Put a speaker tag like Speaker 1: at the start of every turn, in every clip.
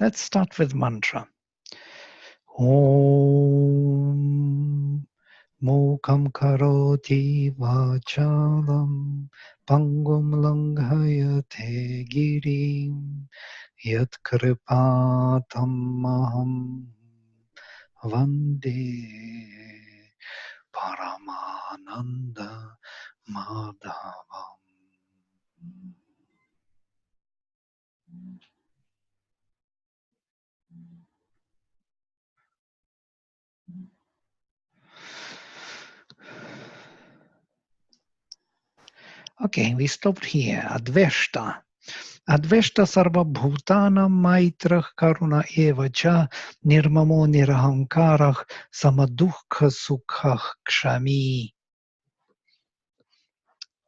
Speaker 1: Let's start with mantra. Om Mukam karoti vachalam pangum langhayate girim yat kripatam maham vande Paramananda Madhavam. Okay, we stopped here. Adveshta. Adveshta sarva bhutanam maitrah karuna evacha nirmamo nirahankarah samadukha sukhah kshami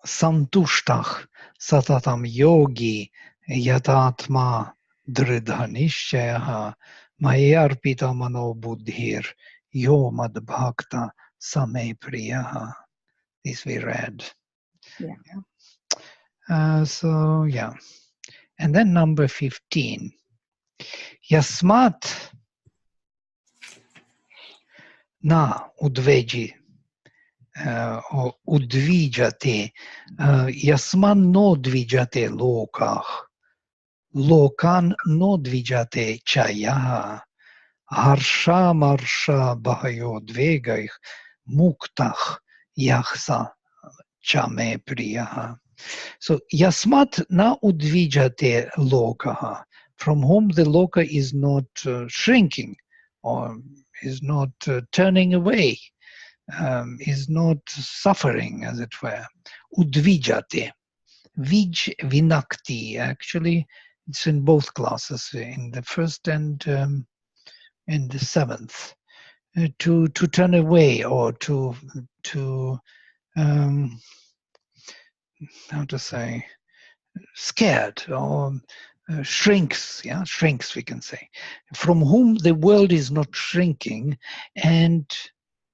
Speaker 1: santushtah satatam yogi yatatma dridhanishyaha mayarpita mano buddhir yo madbhakta same priyaha. This we read.
Speaker 2: Yeah.
Speaker 1: So, yeah. And then number 15. Yasmat na udveji or udvijate. Yasman no dvijate lokah. Lokan no dvijate chayaha. Harsha marsha bhayodvegaih muktah yahsa chame priyaha. So, yasmat na udvijate lokaha, from whom the loka is not shrinking or is not turning away, is not suffering, as it were. Udvijate. Vij vinakti, actually, it's in both classes, in the first and in the seventh. To turn away or to how to say, scared or shrinks, shrinks, we can say, from whom the world is not shrinking, and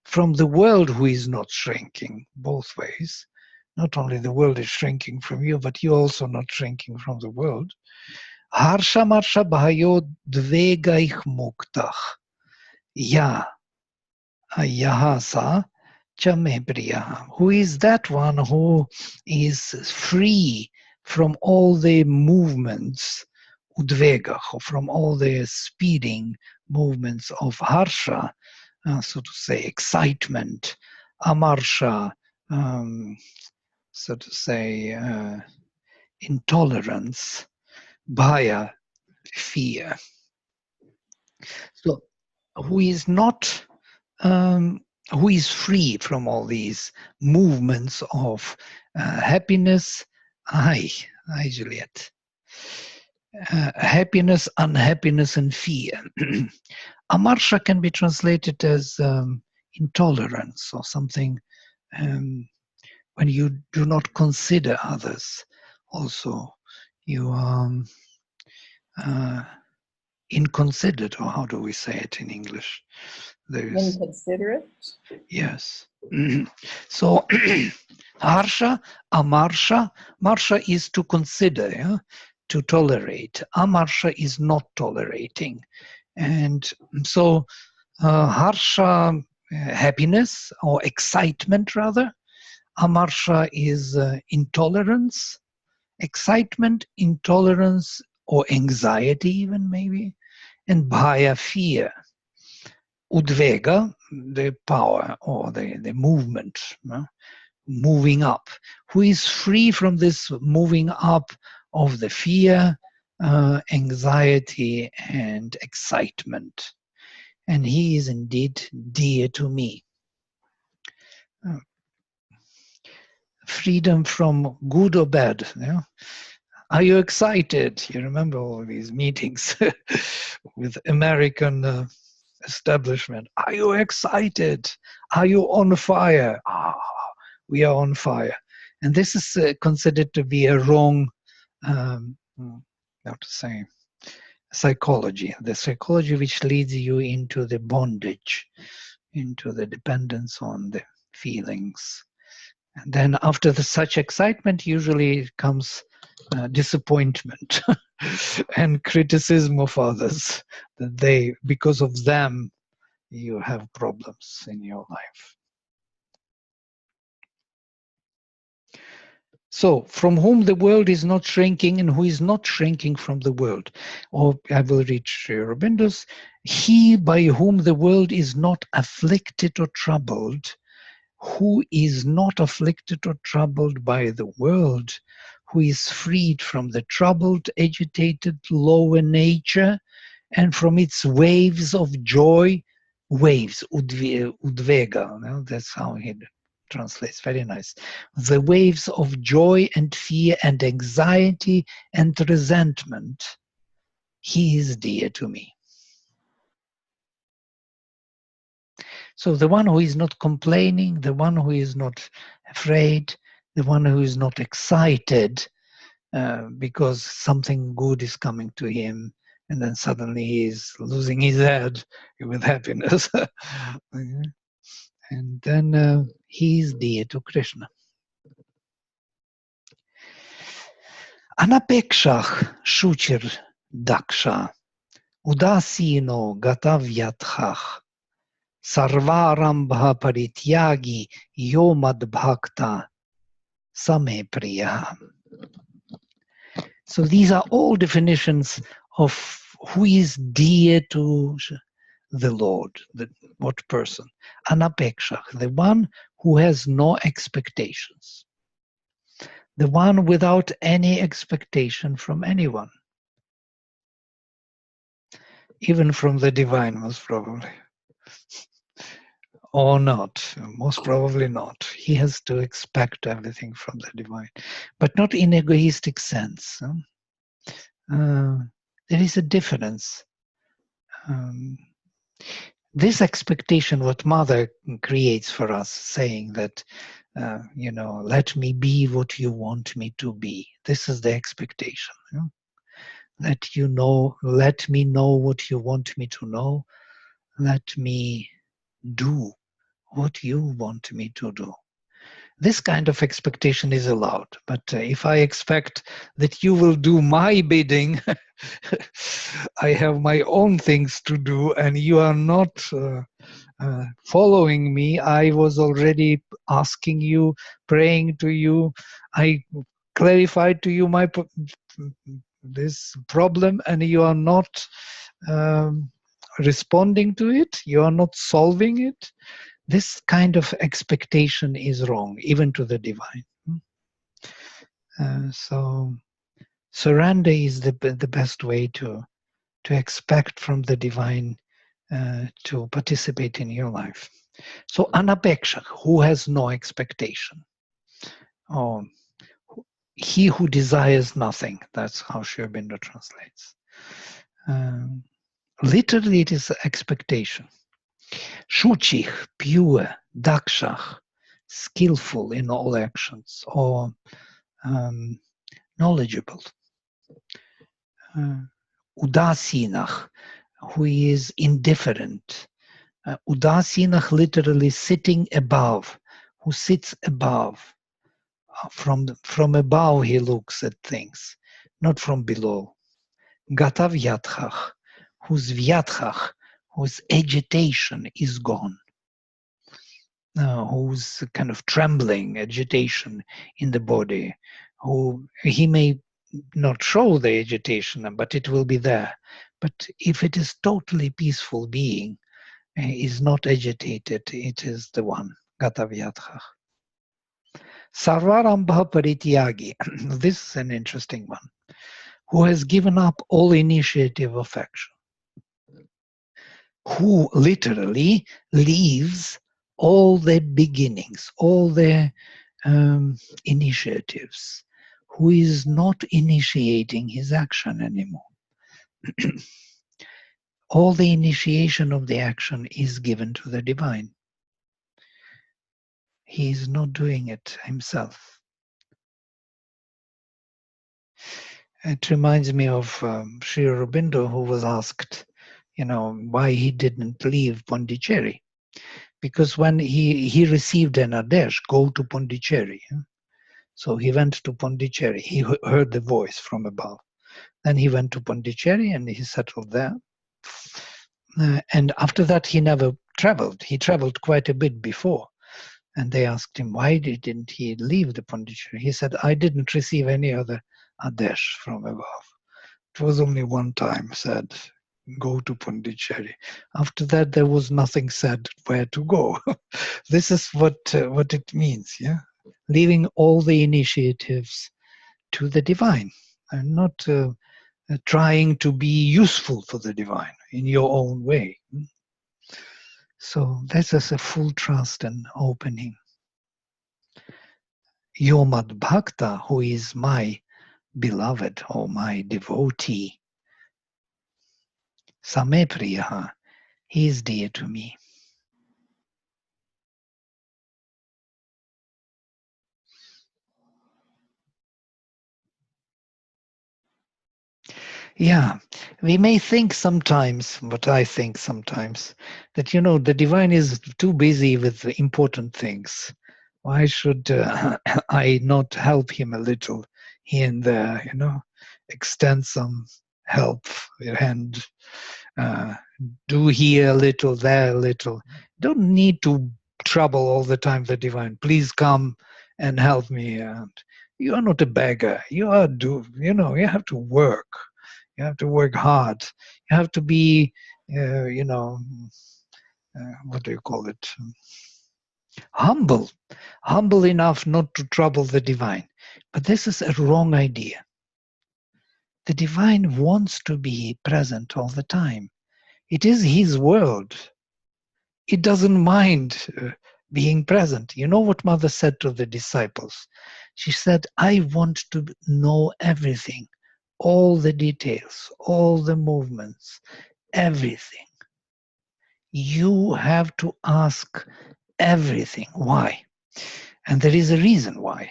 Speaker 1: from the world who is not shrinking, both ways. Not only the world is shrinking from you, but you're also not shrinking from the world. Harsha marsha bhayo dvegaich muktach. Ya, yahasa chame priyaha. Who is that one who is free from all the movements, udvega, from all the speeding movements of harsha, so to say, excitement, amarsha, so to say, intolerance, bhaya, fear. So, who is not, who is free from all these movements of happiness, hi Juliet, happiness, unhappiness, and fear. Amarsha can be translated as intolerance or something, when you do not consider others. Also, you are inconsiderate, or how do we say it in English? There's
Speaker 2: inconsiderate.
Speaker 1: Yes. So harsha, amarsha. Marsha is to consider, to tolerate. Amarsha is not tolerating. And so harsha, happiness or excitement rather. Amarsha is intolerance, excitement, intolerance, or anxiety even maybe. And bhaya, fear. Udvega, the power or the movement, moving up. Who is free from this moving up of the fear, anxiety, and excitement? And he is indeed dear to me. Freedom from good or bad. Are you excited? You remember all these meetings with American establishment. Are you excited? Are you on fire? We are on fire. And this is considered to be a wrong, how to say, psychology. The psychology which leads you into the bondage, into the dependence on the feelings. And then after such excitement, usually comes disappointment and criticism of others, that because of them, you have problems in your life. So, from whom the world is not shrinking, and who is not shrinking from the world. Or I will read Sri Aurobindo's, he by whom the world is not afflicted or troubled, who is not afflicted or troubled by the world, who is freed from the troubled, agitated, lower nature, and from its waves of joy, waves, udvega, no? That's how he translates, very nice. The waves of joy and fear and anxiety and resentment, he is dear to me. So the one who is not complaining, the one who is not afraid, the one who is not excited because something good is coming to him, and then suddenly he is losing his head with happiness. And then he is dear to Krishna. Anapekshach shuchir daksha udasino gatavyatchach sarvarambha parityagi yomad bhakta same priya. So these are all definitions of who is dear to the Lord, what person. Anapekshach, the one who has no expectations. The one without any expectation from anyone. Even from the divine, most probably. Or not, most probably not. He has to expect everything from the divine, but not in egoistic sense. There is a difference. This expectation, what Mother creates for us, saying that, let me be what you want me to be. This is the expectation. Let me know what you want me to know. Let me do what you want me to do. This kind of expectation is allowed. But if I expect that you will do my bidding, I have my own things to do, and you are not following me. I was already asking you, praying to you. I clarified to you this problem, and you are not responding to it. You are not solving it. This kind of expectation is wrong, even to the divine. So surrender is the best way to expect from the divine to participate in your life. So anapekshak, who has no expectation. Or he who desires nothing. That's how Sri Aurobindo translates. Literally, it is expectation. Shuchich, pure, dakshach, skillful in all actions, or knowledgeable. Udasinach, who is indifferent. Udasinach, literally sitting above, who sits above. From above he looks at things, not from below. Gatav yatchach, whose vyatchach, whose agitation is gone. Who's kind of trembling, agitation in the body, who he may not show the agitation, but it will be there. But if it is totally peaceful being, is not agitated, it is the one, Gatavyatcha. Sarvarambha Parityagi, this is an interesting one, who has given up all initiative of action, who literally leaves all the beginnings, all the initiatives, who is not initiating his action anymore. All the initiation of the action is given to the divine. He is not doing it himself. It reminds me of Sri Aurobindo, who was asked, why he didn't leave Pondicherry. Because when he received an adesh, go to Pondicherry. So he went to Pondicherry. He heard the voice from above. Then he went to Pondicherry and he settled there. And after that, he never traveled. He traveled quite a bit before. And they asked him, why didn't he leave the Pondicherry? He said, I didn't receive any other Adesh from above. It was only one time said, go to Pondicherry. After that, there was nothing said where to go. This is what it means, yeah? Leaving all the initiatives to the divine and not trying to be useful for the divine in your own way. So this is a full trust and opening. Your Mad Bhakta, who is my beloved or my devotee, Same Priyaha, he is dear to me. Yeah, we may think sometimes, what I think sometimes, that, the divine is too busy with the important things. Why should I not help him a little here and there, extend some help and do here a little, there a little. Don't need to trouble all the time the divine. Please come and help me. And you are not a beggar. You have to work. You have to work hard. You have to be, what do you call it? Humble enough not to trouble the divine. But this is a wrong idea. The divine wants to be present all the time. It is his world. It doesn't mind being present. You know what Mother said to the disciples? She said, I want to know everything, all the details, all the movements, everything. You have to ask everything. Why? And there is a reason why.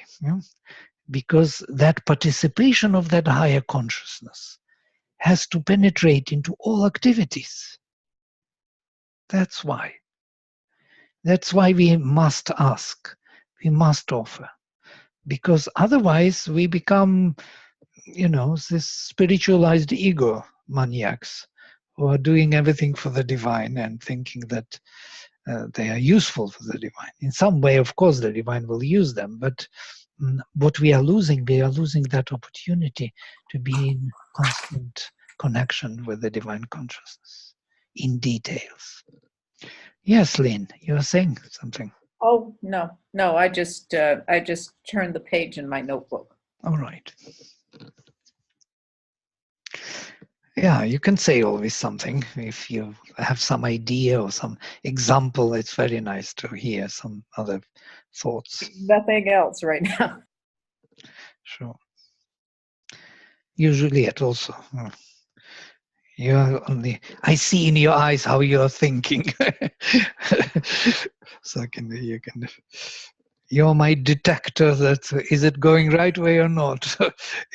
Speaker 1: Because that participation of that higher consciousness has to penetrate into all activities. That's why. That's why we must ask. We must offer. Because otherwise we become, this spiritualized ego maniacs who are doing everything for the divine and thinking that they are useful for the divine. In some way, of course, the divine will use them, but what we are losing that opportunity to be in constant connection with the divine consciousness in details. Yes, Lynn, you are saying something.
Speaker 2: Oh, no, I just turned the page in my notebook.
Speaker 1: All right. Yeah, you can say always something. If you have some idea or some example, it's very nice to hear some other thoughts.
Speaker 2: Nothing else right now.
Speaker 1: Sure. Usually it also. I see in your eyes how you're thinking. So you're my detector that is it going right way or not.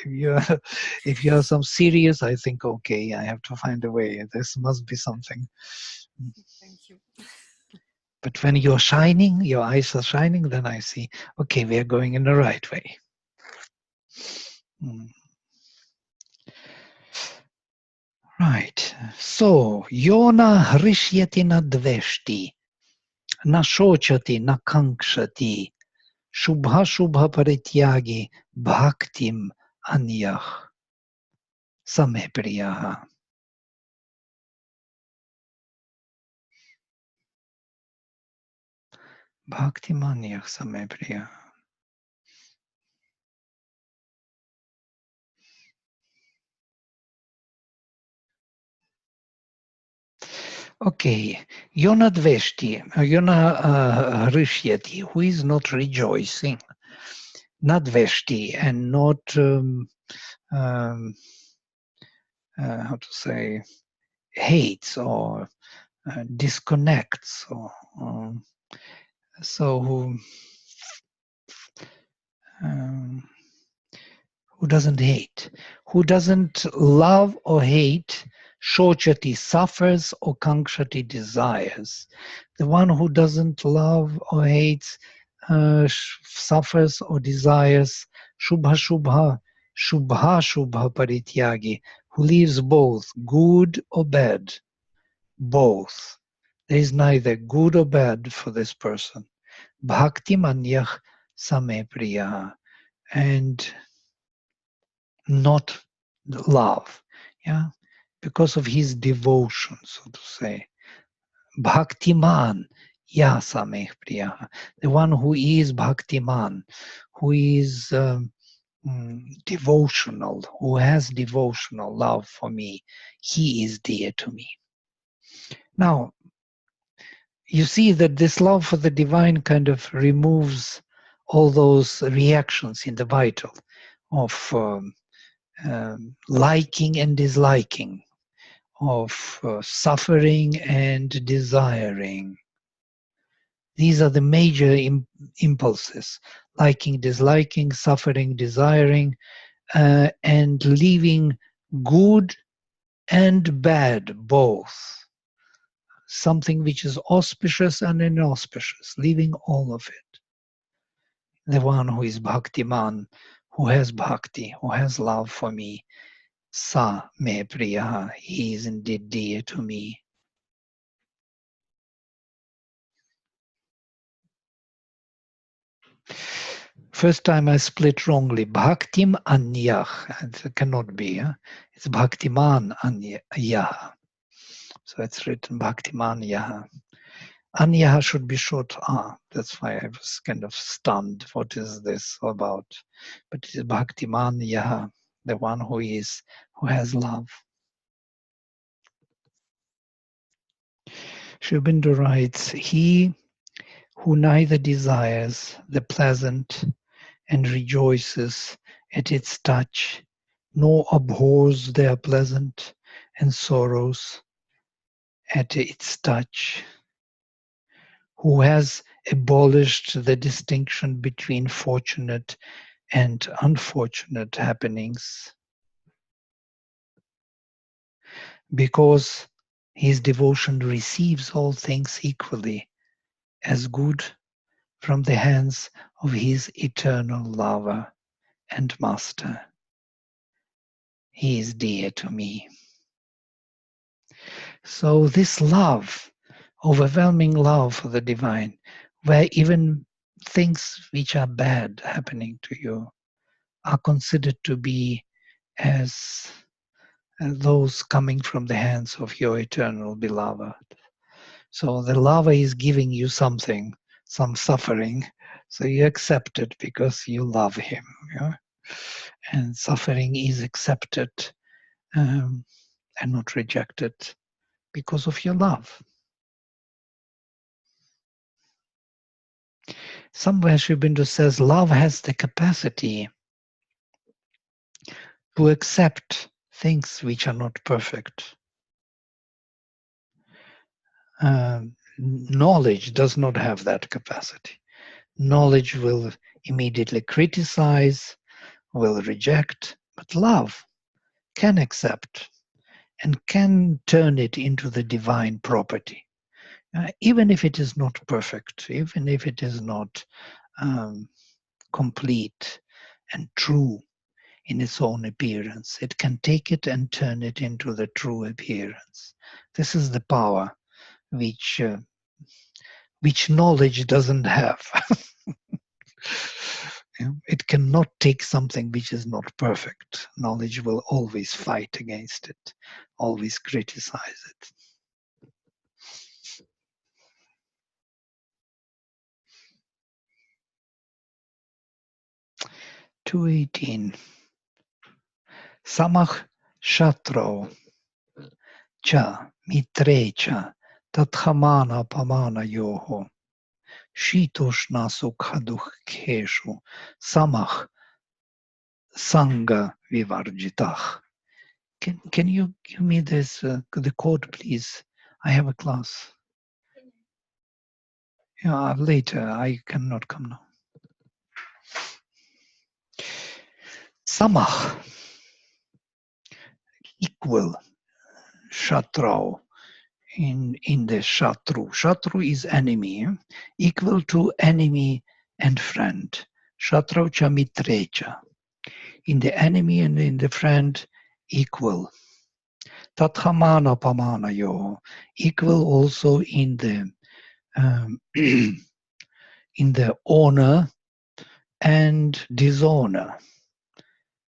Speaker 1: if you're some serious, I think, okay, I have to find a way. This must be something.
Speaker 2: Thank you.
Speaker 1: But when you're shining, your eyes are shining, then I see, okay, we are going in the right way. Right. So, Yona Hrishyati na dveshti, na shochati na kankshati, shubha shubha parityagi, bhaktim anyah, same priyaha. Bhaktim anyah, same priyaha. Okay, Yona Dveshti, Yona Hrishyati, who is not rejoicing, not Veshti, and not, how to say, hates or disconnects, or so who doesn't hate, who doesn't love or hate. Shochati suffers or kankshati desires. The one who doesn't love or hates suffers or desires, Shubha Shubha, Shubha Shubha Parityagi, who leaves both good or bad, both. There is neither good or bad for this person. Bhakti Manyah Same Priya, and not love, yeah, because of his devotion, so to say. Bhaktiman, ya Sameh Priya, the one who is Bhaktiman, who is devotional, who has devotional love for me, he is dear to me. Now, you see that this love for the divine kind of removes all those reactions in the vital of liking and disliking, of suffering and desiring. These are the major impulses: liking, disliking, suffering, desiring, and leaving good and bad both. Something which is auspicious and inauspicious, leaving all of it. The one who is Bhaktiman, who has bhakti, who has love for me, Sa me priya, he is indeed dear to me. First time I split wrongly. Bhaktim anyah. It cannot be. Huh? It's Bhaktiman anyah. So it's written Bhaktiman yah. Anyah should be short ah. That's why I was kind of stunned. What is this about? But it is Bhaktiman yah, the one who has love. Sri Aurobindo writes, he who neither desires the pleasant and rejoices at its touch, nor abhors their pleasant and sorrows at its touch, who has abolished the distinction between fortunate and unfortunate happenings, because his devotion receives all things equally as good from the hands of his eternal lover and master. He is dear to me. So this love, overwhelming love for the divine, where even things which are bad happening to you are considered to be as those coming from the hands of your eternal beloved. So the lover is giving you something, some suffering, so you accept it because you love him. Yeah? And suffering is accepted and not rejected because of your love. Somewhere Sri Aurobindo says love has the capacity to accept things which are not perfect. Knowledge does not have that capacity. Knowledge will immediately criticize, will reject, but love can accept and can turn it into the divine property. Even if it is not perfect, even if it is not complete and true in its own appearance, it can take it and turn it into the true appearance. This is the power which knowledge doesn't have. It cannot take something which is not perfect. Knowledge will always fight against it, always criticize it. (218) Samach Shatro Cha Mitre Cha Tathamana Pamana Yoho Shitoshna Sukha Dukheshu Samach Sangha Vivarjitach. Can you give me this the code, please? I have a class. Yeah, later. I cannot come now. Samach, equal. Shatrau, in the Shatru. Shatru is enemy, equal to enemy and friend. Shatraucha mitrecha. In the enemy and in the friend, equal. Tathamana pamana yo. Equal also in the in the honor and dishonor,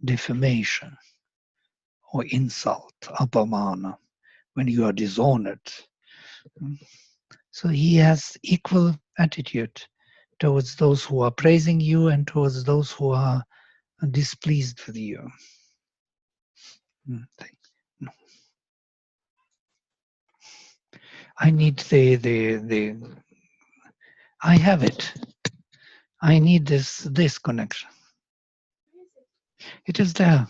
Speaker 1: defamation or insult, apamana, when you are dishonored. So he has equal attitude towards those who are praising you and towards those who are displeased with you. I need the I have it. I need this connection. It is there.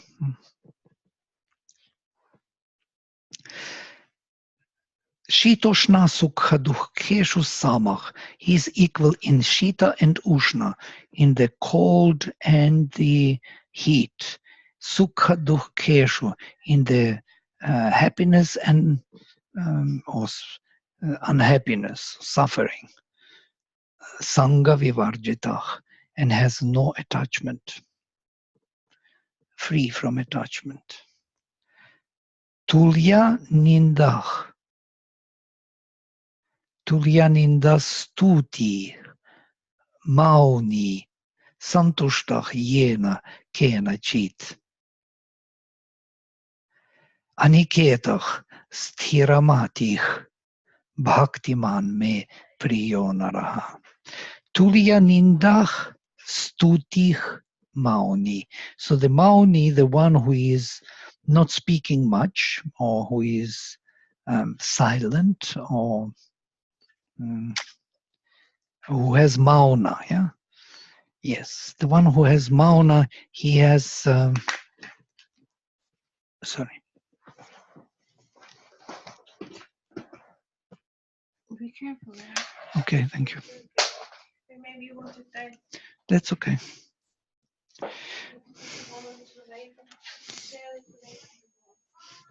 Speaker 1: Shitoshna Sukha Dukheshu Samach. He is equal in Shita and Ushna, in the cold and the heat. Sukha Dukheshu, in the happiness and unhappiness, suffering. Sangha Vivarjitach, and has no attachment, free from attachment. Tulya Nindach. Tulya Ninda Stuti. Mauni, Santushtach Yena Kena Chit. Aniketach Sthiramatich Bhaktiman Me Priyonaraha. Tulya Nindach Stutich Mauni. So the Mauni, the one who is not speaking much, or who is silent, or who has Mauna, yeah? Yes, the one who has Mauna, he has, sorry.
Speaker 3: Be careful.
Speaker 1: Okay, thank you.
Speaker 3: Maybe you want to die.
Speaker 1: That's okay.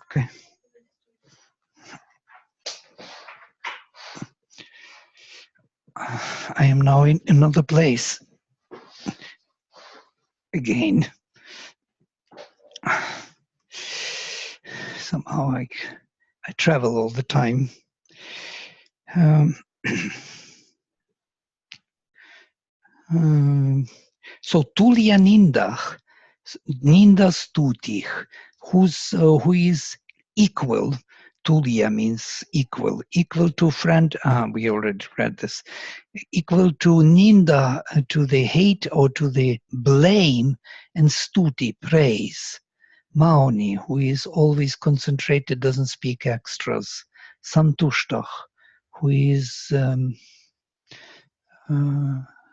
Speaker 1: Okay. I am now in another place again. Somehow I travel all the time. So Tulya Nindach, Ninda Stutich, who is equal. Tulya means equal. Equal to friend, we already read this. Equal to Ninda, to the hate or to the blame, and Stuti, praise. Mauni, who is always concentrated, doesn't speak extras. Santushtach, who is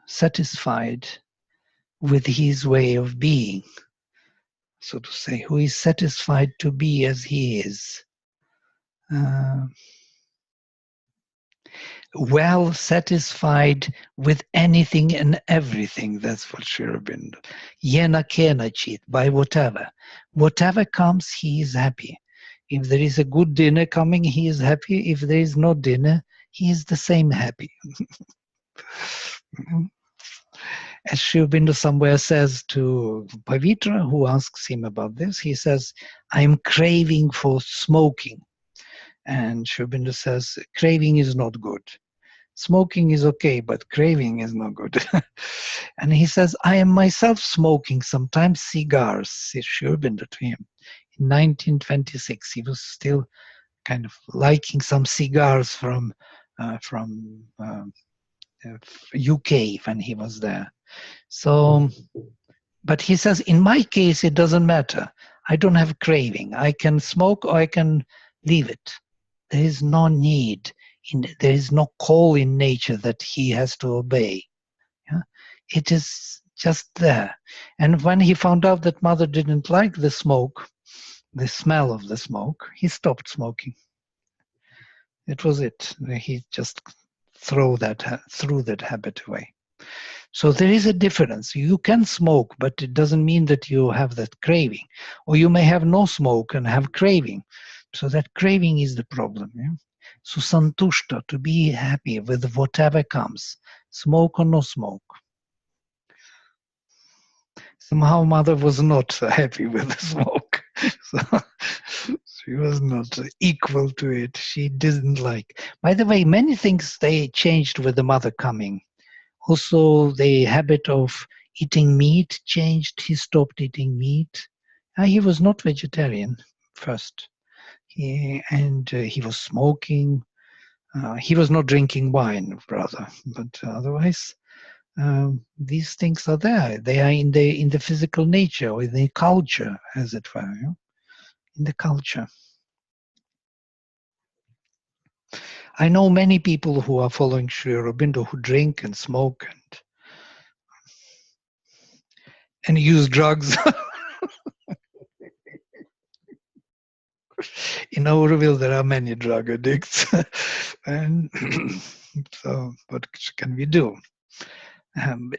Speaker 1: satisfied with his way of being, so to say, who is satisfied to be as he is. Well satisfied with anything and everything. That's what Sri Aurobindo. Yena kena chit, by whatever. Whatever comes, he is happy. If there is a good dinner coming, he is happy. If there is no dinner, he is the same happy. As Sri Aurobindo somewhere says to Pavitra, who asks him about this, he says, I'm craving for smoking. And Sri Aurobindo says, craving is not good. Smoking is okay, but craving is not good. And he says, I am myself smoking sometimes cigars, says Sri Aurobindo to him. In 1926, he was still kind of liking some cigars from UK when he was there. So, but he says, in my case, it doesn't matter. I don't have craving. I can smoke or I can leave it. There is no need. There is no call in nature that he has to obey. Yeah? It is just there. And when he found out that mother didn't like the smoke, the smell of the smoke, he stopped smoking. It was it. He just threw that habit away. So there is a difference. You can smoke, but it doesn't mean that you have that craving. Or you may have no smoke and have craving. So that craving is the problem. Yeah? So santushta, to be happy with whatever comes, smoke or no smoke. Somehow mother was not happy with the smoke. So she was not equal to it. She didn't like. By the way, many things they changed with the mother coming. Also, the habit of eating meat changed. He stopped eating meat. He was not vegetarian first. He was smoking. He was not drinking wine, rather, but otherwise, these things are there. They are in the physical nature or in the culture, as it were. In the culture. I know many people who are following Sri Aurobindo who drink and smoke and use drugs. In Auroville, there are many drug addicts, and so what can we do?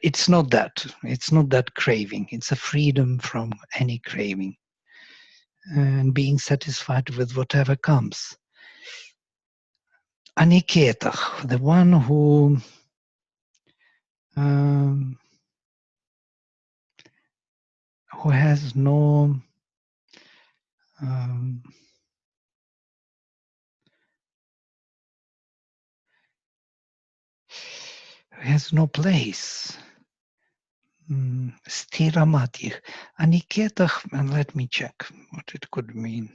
Speaker 1: It's not that. It's not that craving. It's a freedom from any craving and being satisfied with whatever comes. Aniketah, the one who has no place. Stiramati. Aniketah, and let me check what it could mean.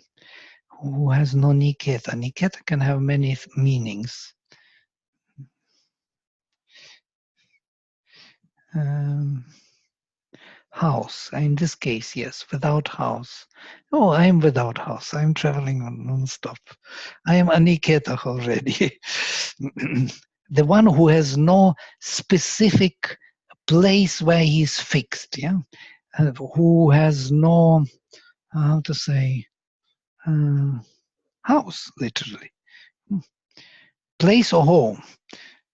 Speaker 1: Who has no niketa? Niketa can have many meanings. House. In this case, yes, without house. Oh, I am without house. I am traveling non-stop. I am aniketa already. The one who has no specific place where he is fixed, yeah? Who has no, how to say, house, literally. Place or home.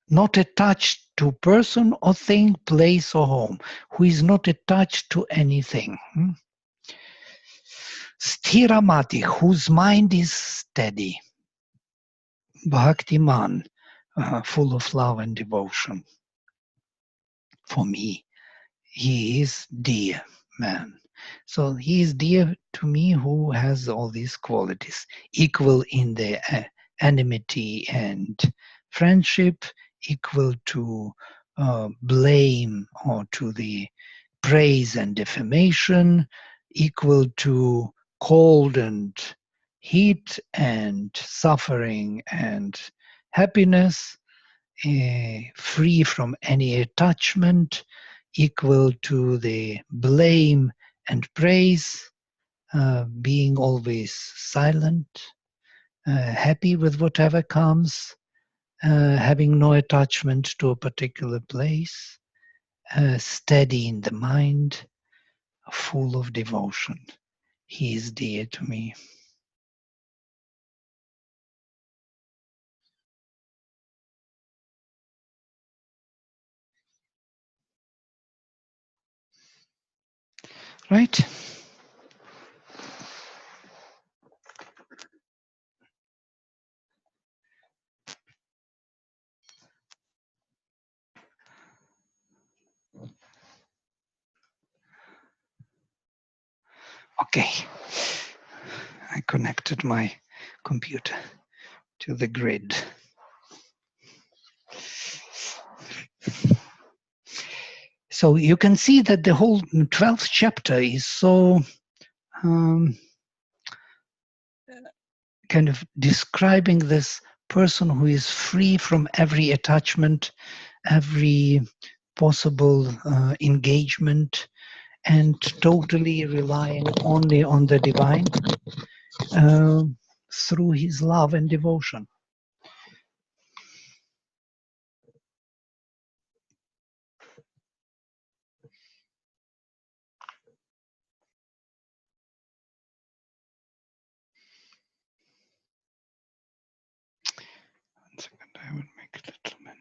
Speaker 1: Not attached to person or thing, place or home. Who is not attached to anything. Stiramati, whose mind is steady. Bhaktiman, full of love and devotion. For me, he is dear man. So he is dear to me who has all these qualities, equal in the enmity and friendship, equal to blame or to the praise and defamation, equal to cold and heat and suffering and happiness, free from any attachment, equal to the blame and praise, being always silent, happy with whatever comes, having no attachment to a particular place, steady in the mind, full of devotion. He is dear to me. Right? Okay. I connected my computer to the grid. So you can see that the whole 12th chapter is so kind of describing this person who is free from every attachment, every possible engagement, and totally relying only on the divine through his love and devotion. One second, I will make a little man.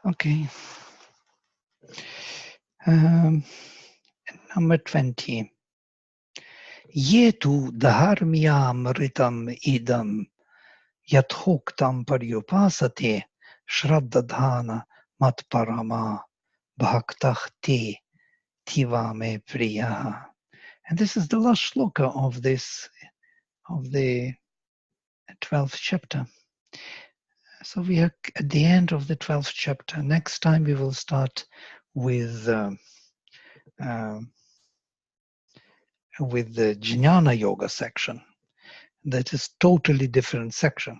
Speaker 1: Okay. Number 20. Yetu dharmyam ritam idam yathoktam paryupasate shraddadhana matparama bhaktahti tivame priya. And this is the last shloka of the 12th chapter. So we are at the end of the 12th chapter. Next time we will start with the Jnana Yoga section. That is totally different section.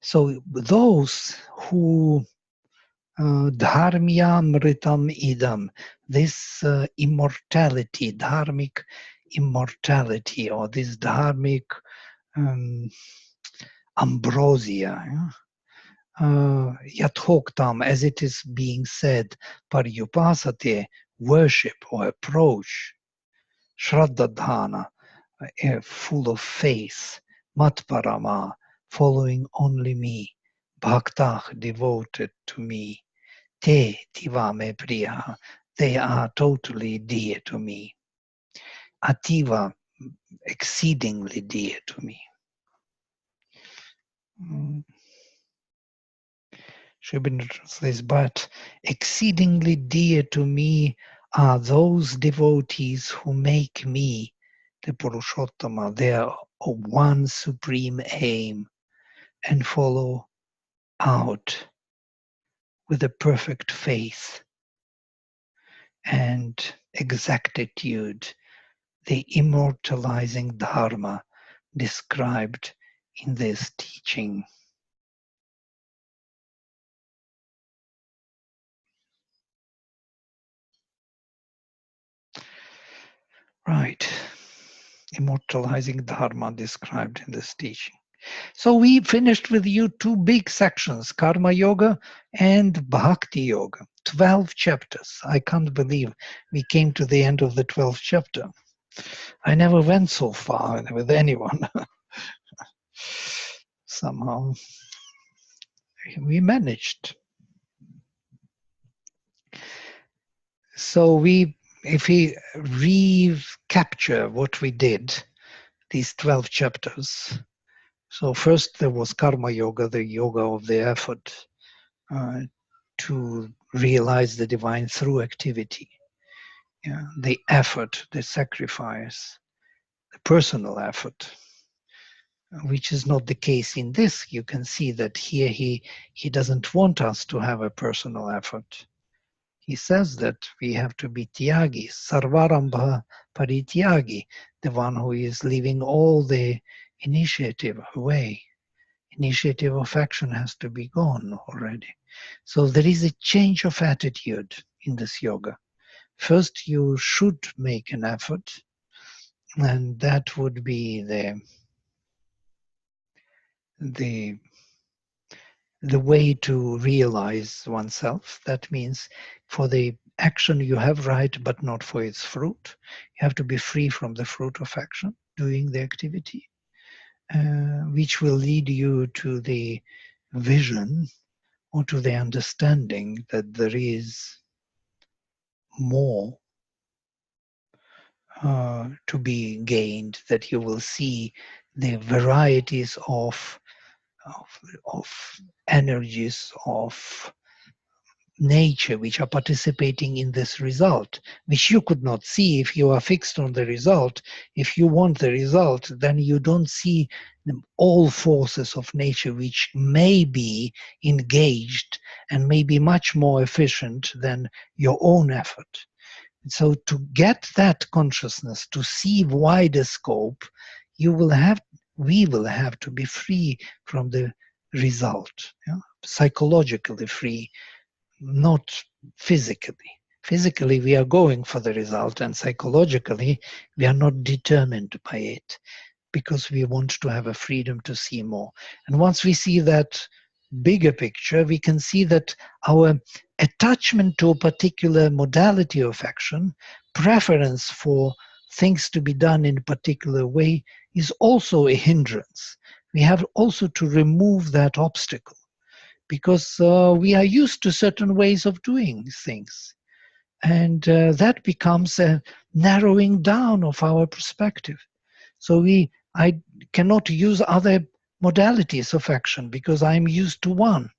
Speaker 1: So those who dharmyamritam idam, this immortality, dharmic immortality, or this dharmic ambrosia, yathoktam, as it is being said, paryupasate, worship or approach, shraddadhana, full of faith, matparama, following only me, bhaktah, devoted to me, te tivame priya, they are totally dear to me, ativa, exceedingly dear to me. Shubin says, but exceedingly dear to me are those devotees who make me the Purushottama, their one supreme aim, and follow out with a perfect faith and exactitude the immortalizing dharma described in this teaching. Right. Immortalizing dharma described in this teaching. So we finished with you two big sections, Karma Yoga and Bhakti Yoga. 12 chapters. I can't believe we came to the end of the 12th chapter. I never went so far with anyone. Somehow we managed. So if we recapture what we did, these 12 chapters. So first there was Karma Yoga, the yoga of the effort to realize the divine through activity. Yeah, the effort, the sacrifice, the personal effort, which is not the case in this. You can see that here he doesn't want us to have a personal effort. He says that we have to be tyagi, sarvarambha parityagi, the one who is leaving all the initiative away. Initiative of action has to be gone already. So there is a change of attitude in this yoga. First, you should make an effort, and that would be the way to realize oneself. That means for the action you have right, but not for its fruit. You have to be free from the fruit of action, doing the activity, which will lead you to the vision or to the understanding that there is more to be gained, that you will see the varieties of energies of nature which are participating in this result, which you could not see if you are fixed on the result. If you want the result, then you don't see all forces of nature which may be engaged and may be much more efficient than your own effort. So to get that consciousness, to see wider scope, we will have to be free from the result, psychologically free, not physically. Physically, we are going for the result, and psychologically, we are not determined by it because we want to have a freedom to see more. And once we see that bigger picture, we can see that our attachment to a particular modality of action, preference for things to be done in a particular way, is also a hindrance. We have also to remove that obstacle because we are used to certain ways of doing things. And that becomes narrowing down of our perspective. So I cannot use other modalities of action because I'm used to one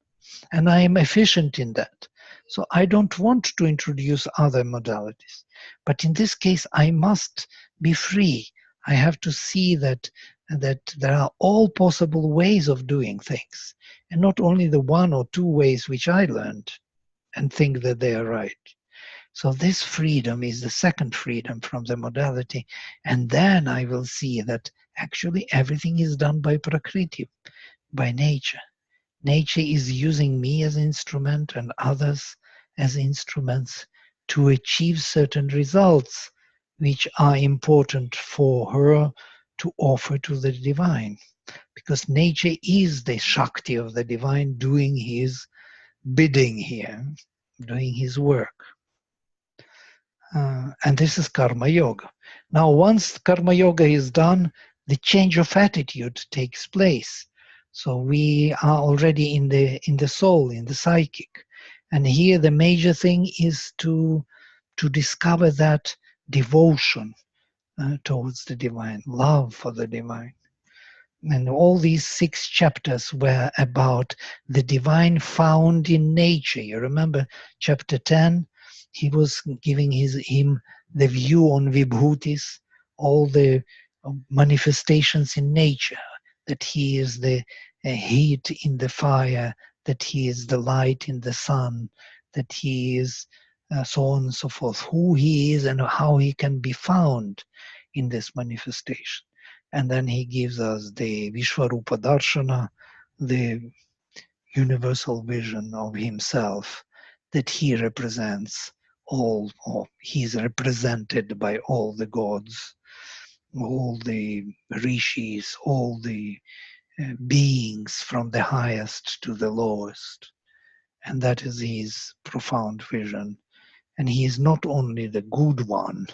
Speaker 1: and I am efficient in that. So I don't want to introduce other modalities. But in this case, I must be free. I have to see that there are all possible ways of doing things, and not only the one or two ways which I learned and think that they are right. So this freedom is the second freedom from the modality. And then I will see that actually everything is done by Prakriti, by nature. Nature is using me as an instrument and others as instruments to achieve certain results which are important for her to offer to the divine. Because nature is the Shakti of the divine doing his bidding here, doing his work. And this is Karma Yoga. Now, once Karma Yoga is done, the change of attitude takes place. So we are already in the soul, in the psychic. And here the major thing is to discover that devotion towards the divine, love for the divine. And all these 6 chapters were about the divine found in nature. You remember chapter 10? He was giving him the view on vibhutis, all the manifestations in nature, that he is the heat in the fire, that he is the light in the sun, that he is so on and so forth, who he is and how he can be found in this manifestation. And then he gives us the Vishvarupa Darshana, the universal vision of himself, that he represents all, or he's represented by all the gods, all the rishis, all the beings from the highest to the lowest. And that is his profound vision. And he is not only the good one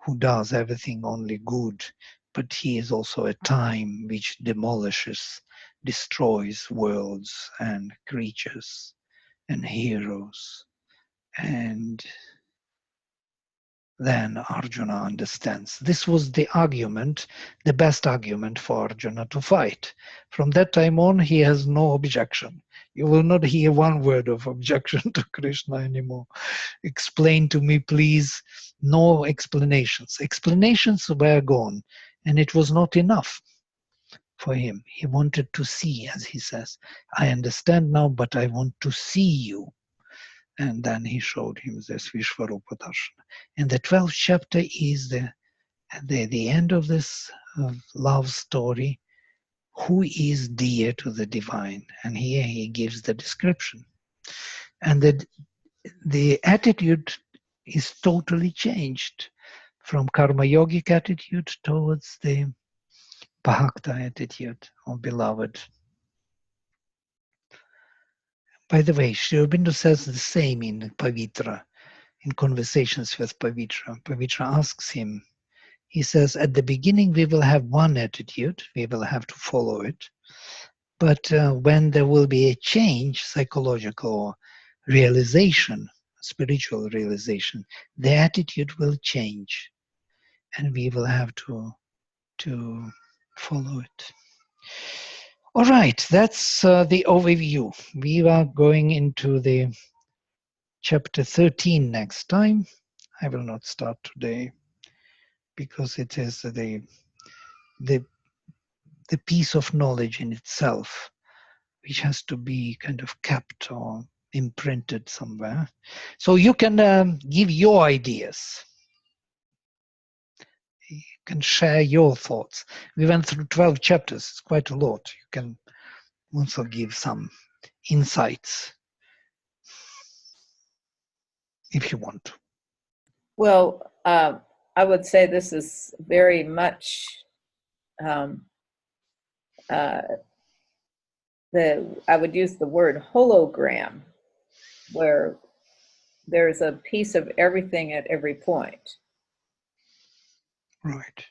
Speaker 1: who does everything only good, but he is also a time which demolishes, destroys worlds and creatures and heroes. And then Arjuna understands. This was the argument, the best argument for Arjuna to fight. From that time on, he has no objection. You will not hear one word of objection to Krishna anymore. Explain to me, please. No explanations. Explanations were gone, and it was not enough for him. He wanted to see, as he says. I understand now, but I want to see you. And then he showed him this Vishvarupa Darshana. And the 12th chapter is the end of this love story. Who is dear to the divine? And here he gives the description. And the attitude is totally changed from karma yogic attitude towards the bhakta attitude of beloved. By the way, Sri Aurobindo says the same in Pavitra, in Conversations with Pavitra. Pavitra asks him, he says, at the beginning we will have one attitude, we will have to follow it. But when there will be a change, psychological realization, spiritual realization, the attitude will change. And we will have to follow it. All right, that's the overview. We are going into the chapter 13 next time. I will not start today because it is the piece of knowledge in itself, which has to be kind of kept or imprinted somewhere. So you can give your ideas. You can share your thoughts. We went through 12 chapters. It's quite a lot. You can also give some insights if you want to.
Speaker 2: Well, I would say this is very much I would use the word hologram, where there's a piece of everything at every point.
Speaker 1: Right.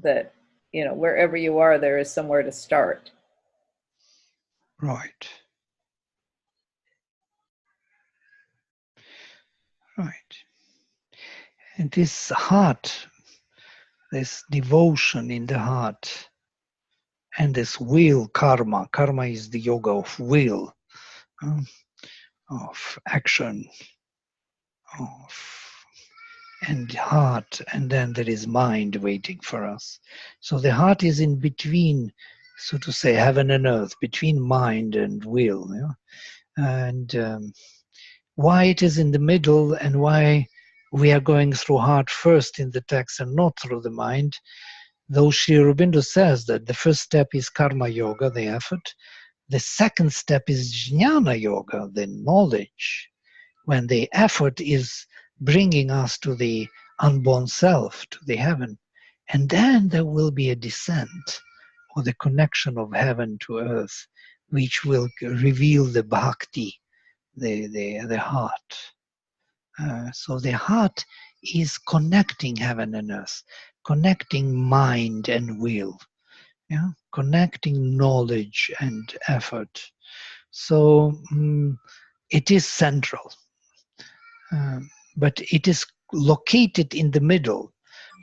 Speaker 2: That, wherever you are, there is somewhere to start.
Speaker 1: Right. Right. And this heart, this devotion in the heart, and this will, karma. Karma is the yoga of will, of action, of, and heart, and then there is mind waiting for us. So the heart is in between, so to say, heaven and earth, between mind and will. And why it is in the middle and why we are going through heart first in the text and not through the mind, though Sri Aurobindo says that the first step is karma yoga, the effort, the second step is jnana yoga, the knowledge, when the effort is bringing us to the unborn self, to the heaven. And then there will be a descent, or the connection of heaven to earth, which will reveal the bhakti, the heart. So the heart is connecting heaven and earth, connecting mind and will, connecting knowledge and effort. So it is central, but it is located in the middle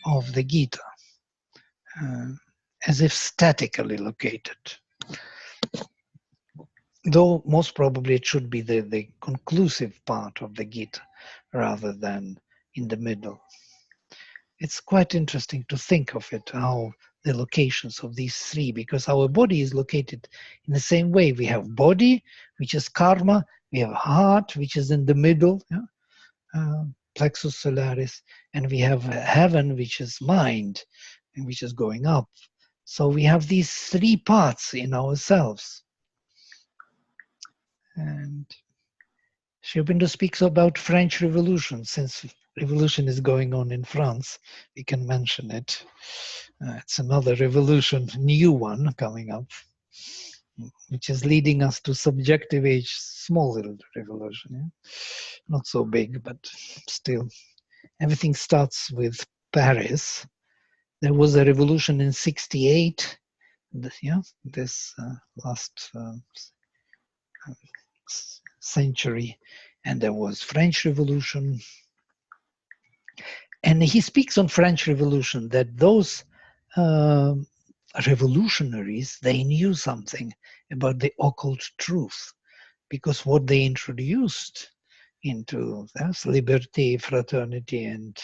Speaker 1: of the Gita, as if statically located. Though most probably it should be the conclusive part of the Gita rather than in the middle. It's quite interesting to think of it, how the locations of these three, because our body is located in the same way. We have body, which is karma, we have heart, which is in the middle, plexus solaris, and we have heaven, which is mind, and which is going up. So we have these three parts in ourselves. And Sri Aurobindo speaks about French Revolution. Since revolution is going on in France, we can mention it. It's another revolution, new one coming up, which is leading us to subjective age, small little revolution. Not so big, but still. Everything starts with Paris. There was a revolution in '68, this last century, and there was French Revolution. And he speaks on French Revolution that those revolutionaries, they knew something about the occult truth, because what they introduced into liberty, fraternity, and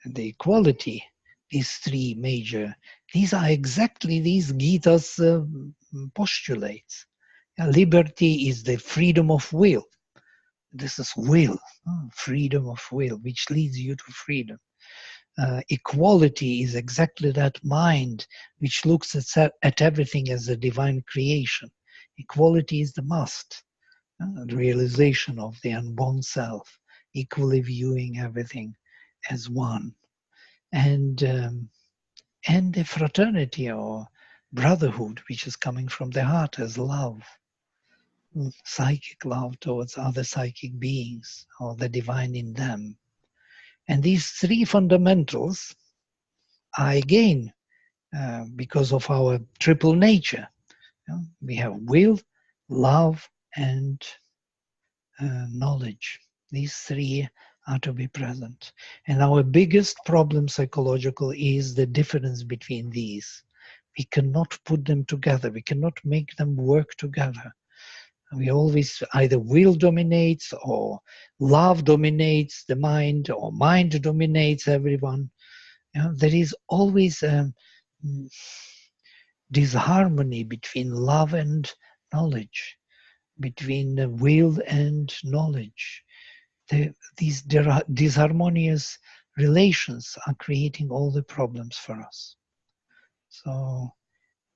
Speaker 1: the equality, these three major, these are exactly these Gita's postulates. Liberty is the freedom of will. This is will, freedom of will, which leads you to freedom. Equality is exactly that mind which looks at everything as a divine creation. Equality is the must, the realization of the unborn self, equally viewing everything as one. And the fraternity or brotherhood, which is coming from the heart as love, psychic love towards other psychic beings or the divine in them. And these three fundamentals are again because of our triple nature. We have will, love, and knowledge. These three are to be present. And our biggest problem psychological is the difference between these. We cannot put them together. We cannot make them work together. We always either will dominates or love dominates the mind or mind dominates everyone. There is always disharmony between love and knowledge, between will and knowledge. These disharmonious relations are creating all the problems for us. So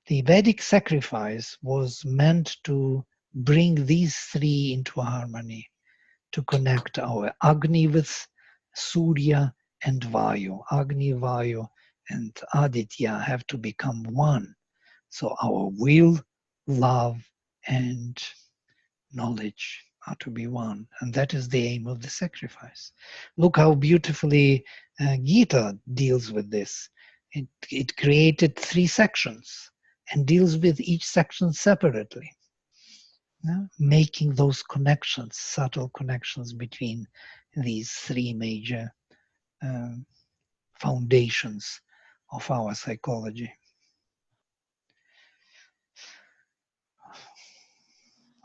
Speaker 1: the Vedic sacrifice was meant to bring these three into harmony, to connect our Agni with Surya and Vayu. Agni, Vayu, and Aditya have to become one. So our will, love, and knowledge are to be one. And that is the aim of the sacrifice. Look how beautifully Gita deals with this. It created three sections and deals with each section separately. making those connections, subtle connections between these three major foundations of our psychology.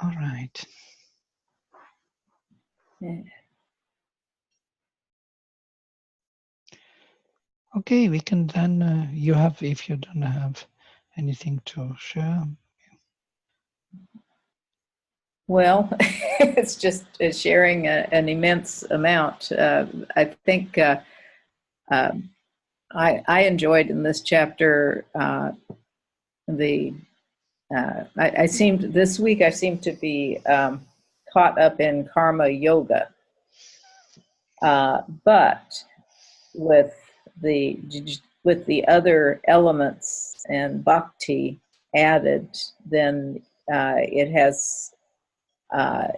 Speaker 1: All right.
Speaker 2: Yeah.
Speaker 1: Okay, we can then, you have, if you don't have anything to share.
Speaker 2: Well, it's just sharing an immense amount. I think I enjoyed in this chapter this week I seem to be caught up in karma yoga, but with the other elements and bhakti added, then it has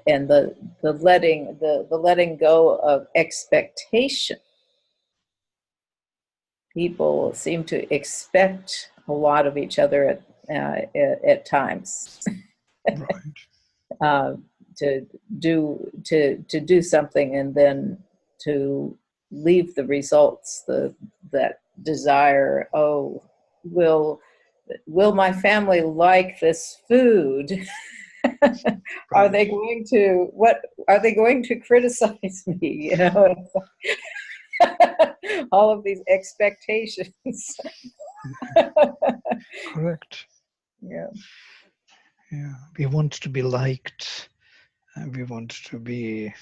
Speaker 2: and the letting go of expectation. People seem to expect a lot of each other at times.
Speaker 1: Right.
Speaker 2: To do something and then to leave the results, that desire. Oh, will my family like this food? Are they going to criticize me? All of these expectations.
Speaker 1: Correct.
Speaker 2: Yeah.
Speaker 1: Yeah. We want to be liked. We want to be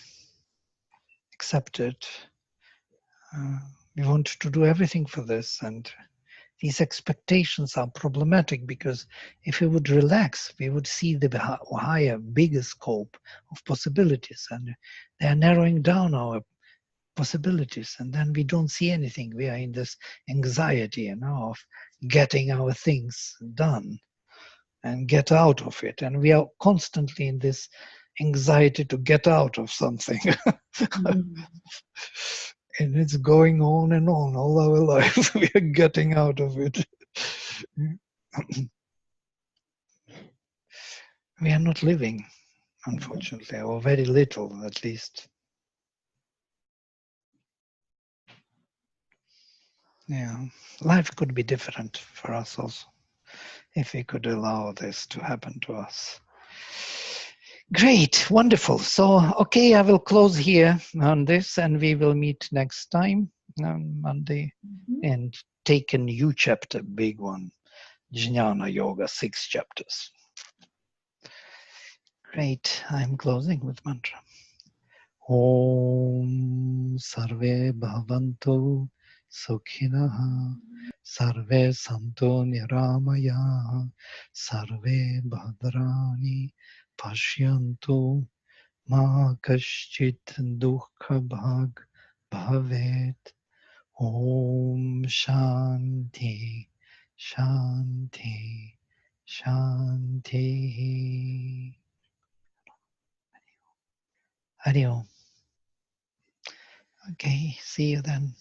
Speaker 1: accepted. We want to do everything for this, and these expectations are problematic because if we would relax, we would see the higher, bigger scope of possibilities, and they are narrowing down our possibilities, and then we don't see anything. We are in this anxiety, of getting our things done and get out of it, and we are constantly in this anxiety to get out of something.
Speaker 2: Mm.
Speaker 1: And it's going on and on all our life. We are getting out of it. We are not living, unfortunately, or very little at least. Yeah, life could be different for us also if we could allow this to happen to us. Great, wonderful. So, okay, I will close here on this, and we will meet next time on Monday and take a new chapter, big one, Jnana Yoga, 6 chapters. Great, I'm closing with mantra. Om Sarve Bhavantu Sukhinaha Sarve Santo Niramaya Sarve Bhadrani Pashyantu Ma Kaschit Dukha Bhag Bhavet. Om Shanti Shanti Shanti. Hari Om. Okay, see you then.